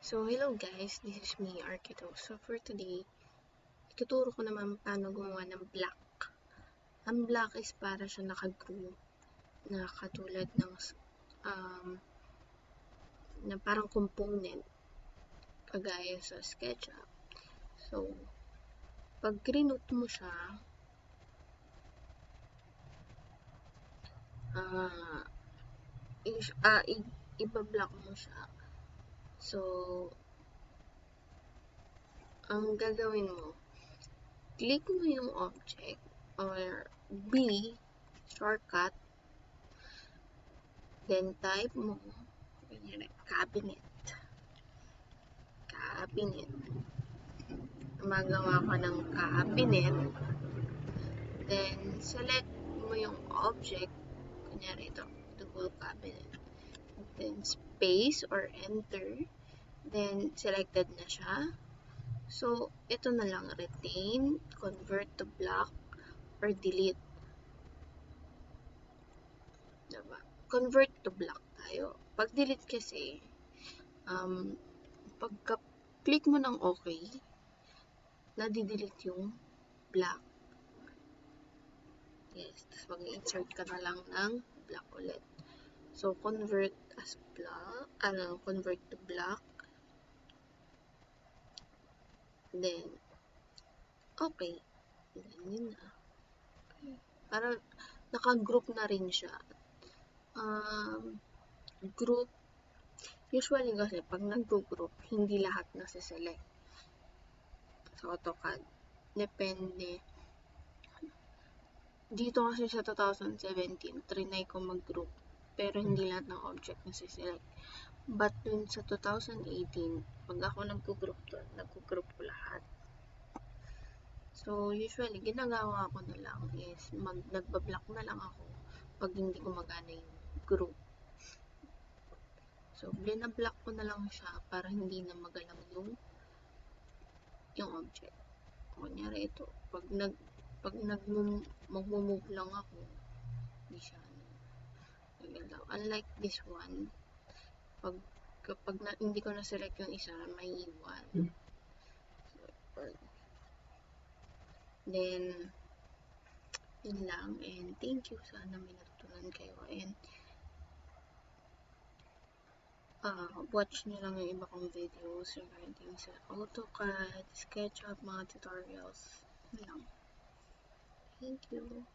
So, hello guys, this is me, ARKIdose. So, for today, ituturo ko naman paano gumawa ng block. Ang block is para siya naka-glue na katulad ng na parang component kagaya sa SketchUp. So, pag rinote mo siya, ibablock mo siya. So, ang gagawin mo, click mo yung object or B, shortcut, then type mo, cabinet. Magawa ka ng cabinet, then select mo yung object, kunyari ito, whole cabinet, then space or enter, then selected na siya. So, ito na lang, retain, convert to block, or delete. Diba? Convert to block tayo. Pag delete kasi, pagka-click mo ng okay, nadidelete yung block. Yes, tapos mag-insert ka na lang ng block ulit. So, convert as block, convert to block. Then, okay. Ganyan na. Okay. Para naka-group na rin siya. Group, usually kasi pag nag-group, hindi lahat nasa-select sa Autocad. Depende. Dito kasi sa 2017, trinay ko mag-group, pero hindi lahat ng object nasa-select. But dun sa 2018, pag ako nag-group ko lahat. So, usually, ginagawa ko na lang is nagbablock na lang ako pag hindi gumagana yung group. So, binablock ko na lang siya para hindi na magalaw yung object. Kunyari ito, pag mag-move lang ako, hindi siya nagalaw. Unlike this one, kapag hindi ko na-select yung isa, may iwan. So, then, yun lang. And thank you. Sana may natutunan kayo. And watch nyo lang yung iba kong videos regarding sa Autocad, SketchUp, mga tutorials. Yun lang. Thank you.